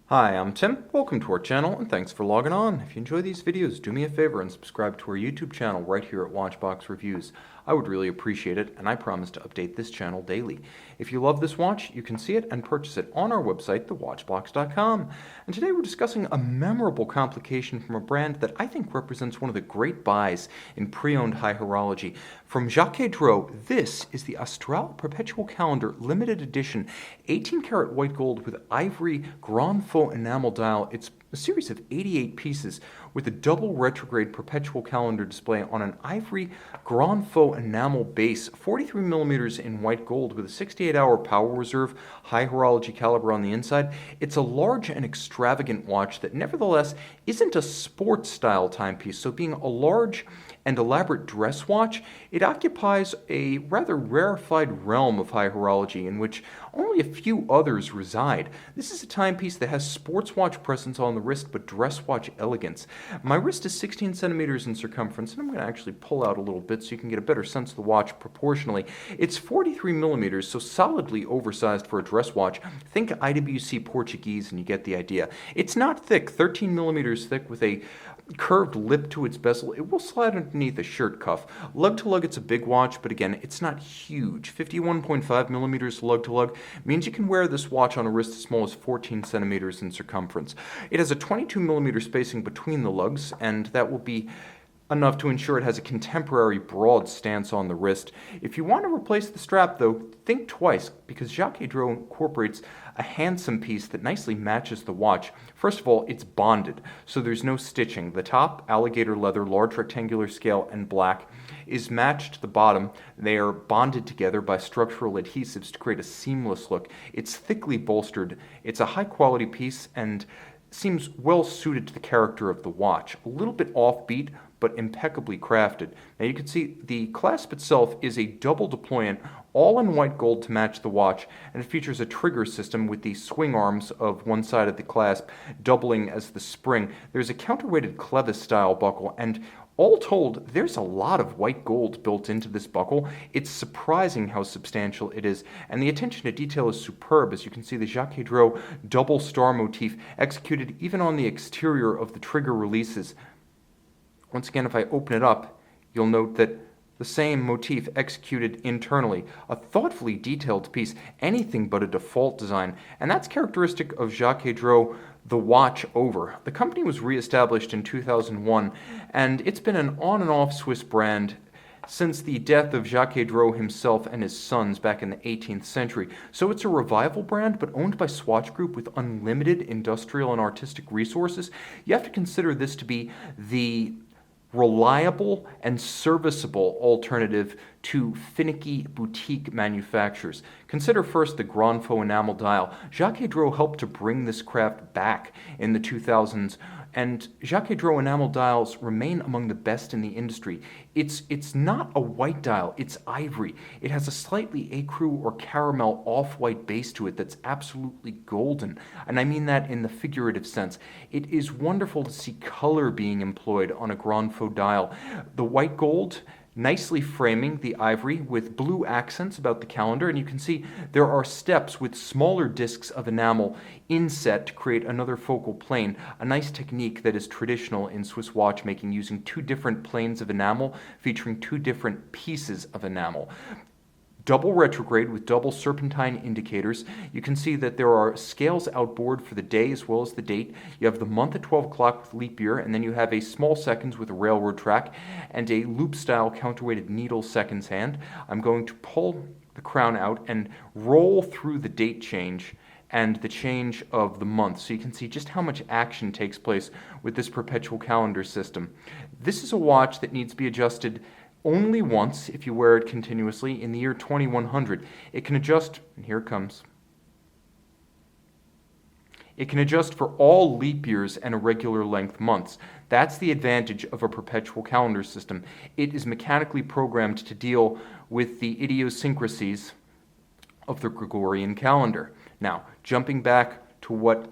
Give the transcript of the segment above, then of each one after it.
Hi, I'm Tim. Welcome to our channel and thanks for logging on. If you enjoy these videos, do me a favor and subscribe to our YouTube channel right here at Watchbox Reviews. I would really appreciate it, and I promise to update this channel daily. If you love this watch, you can see it and purchase it on our website, thewatchbox.com. And today we're discussing a memorable complication from a brand that I think represents one of the great buys in pre-owned high horology. From Jaquet Droz, this is the Astrale Perpetual Calendar Limited Edition 18-karat white gold with ivory Grand Feu Enamel dial. It's a series of 88 pieces with a double retrograde perpetual calendar display on an ivory Grand Feu enamel base, 43 millimeters in white gold with a 68-hour power reserve, high horology caliber on the inside. It's a large and extravagant watch that nevertheless isn't a sports style timepiece, so being a large and elaborate dress watch, it occupies a rather rarefied realm of high horology in which only a few others reside. This is a timepiece that has sports watch presence on the wrist but dress watch elegance. My wrist is 16 centimeters in circumference, and I'm going to actually pull out a little bit so you can get a better sense of the watch proportionally. It's 43 millimeters, so solidly oversized for a dress watch. Think IWC Portuguese and you get the idea. It's not thick, 13 millimeters thick with a curved lip to its bezel. It will slide underneath a shirt cuff. Lug-to-lug, it's a big watch, but again, it's not huge. 51.5 millimeters lug-to-lug means you can wear this watch on a wrist as small as 14 centimeters in circumference. It has a 22 millimeter spacing between the lugs, and that will be enough to ensure it has a contemporary broad stance on the wrist. If you want to replace the strap though, think twice, because Jaquet Droz incorporates a handsome piece that nicely matches the watch. First of all, it's bonded, so there's no stitching. The top, alligator leather, large rectangular scale, and black, is matched to the bottom. They are bonded together by structural adhesives to create a seamless look. It's thickly bolstered. It's a high quality piece and seems well suited to the character of the watch. A little bit offbeat, but impeccably crafted. Now you can see the clasp itself is a double deployant, all in white gold to match the watch, and it features a trigger system with the swing arms of one side of the clasp doubling as the spring. There's a counterweighted clevis style buckle, and all told, there's a lot of white gold built into this buckle. It's surprising how substantial it is, and the attention to detail is superb. As you can see, the Jaquet Droz double star motif executed even on the exterior of the trigger releases. Once again, if I open it up, you'll note that the same motif executed internally. A thoughtfully detailed piece, anything but a default design, and that's characteristic of Jaquet Droz the watch over. The company was re-established in 2001, and it's been an on and off Swiss brand since the death of Jaquet Droz himself and his sons back in the 18th century. So it's a revival brand, but owned by Swatch Group with unlimited industrial and artistic resources. You have to consider this to be the reliable and serviceable alternative to finicky boutique manufacturers. Consider first the Grand Feu enamel dial. Jaquet Droz helped to bring this craft back in the 2000s, and Jaquet Droz enamel dials remain among the best in the industry. It's not a white dial, it's ivory. It has a slightly ecru or caramel off-white base to it that's absolutely golden, and I mean that in the figurative sense. It is wonderful to see color being employed on a Grand Feu dial. The white gold nicely framing the ivory with blue accents about the calendar, and you can see there are steps with smaller discs of enamel inset to create another focal plane, a nice technique that is traditional in Swiss watchmaking, using two different planes of enamel featuring two different pieces of enamel. Double retrograde with double serpentine indicators. You can see that there are scales outboard for the day as well as the date. You have the month at 12 o'clock with leap year, and then you have a small seconds with a railroad track and a loop-style counterweighted needle seconds hand. I'm going to pull the crown out and roll through the date change and the change of the month, so you can see just how much action takes place with this perpetual calendar system. This is a watch that needs to be adjusted only once if you wear it continuously in the year 2100. It can adjust, and here it comes. It can adjust for all leap years and irregular length months. That's the advantage of a perpetual calendar system. It is mechanically programmed to deal with the idiosyncrasies of the Gregorian calendar. Now, jumping back to what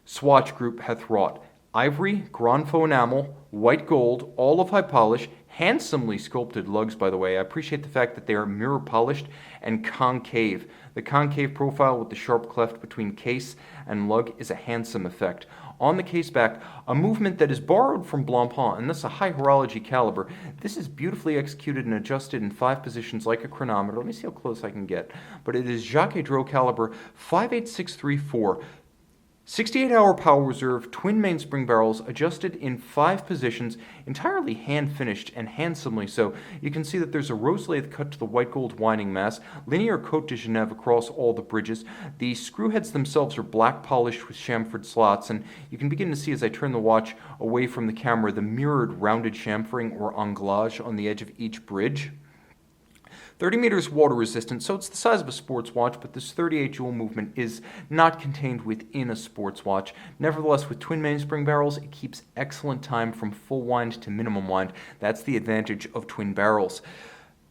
Swatch Group hath wrought. Ivory, Grand Feu enamel, white gold, all of high polish, Handsomely sculpted lugs, by the way. I appreciate the fact that they are mirror polished and concave. The concave profile with the sharp cleft between case and lug is a handsome effect. On the case back, a movement that is borrowed from Blancpain, and that's a high horology caliber. This is beautifully executed and adjusted in 5 positions like a chronometer. Let me see how close I can get. But it is Jaquet Droz caliber 58634. 68-hour power reserve, twin mainspring barrels, adjusted in 5 positions, entirely hand-finished and handsomely so. You can see that there's a rose lathe cut to the white gold winding mass, linear Côte de Genève across all the bridges. The screw heads themselves are black polished with chamfered slots, and you can begin to see as I turn the watch away from the camera the mirrored rounded chamfering or anglage on the edge of each bridge. 30 meters water resistant, so it's the size of a sports watch, but this 38 joule movement is not contained within a sports watch. Nevertheless, with twin mainspring barrels, it keeps excellent time from full wind to minimum wind. That's the advantage of twin barrels.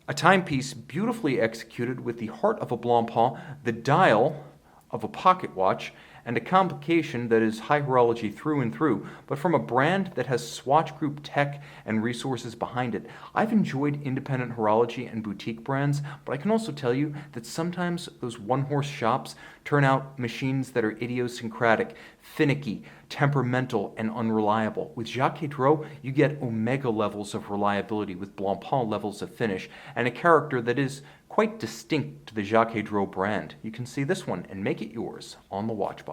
A timepiece beautifully executed with the heart of a Blancpain, the dial of a pocket watch, and a complication that is high horology through and through, but from a brand that has Swatch Group tech and resources behind it. I've enjoyed independent horology and boutique brands, but I can also tell you that sometimes those one-horse shops turn out machines that are idiosyncratic, finicky, temperamental, and unreliable. With Jaquet Droz, you get omega levels of reliability with Blancpain levels of finish, and a character that is quite distinct to the Jaquet Droz brand. You can see this one and make it yours on the watch box.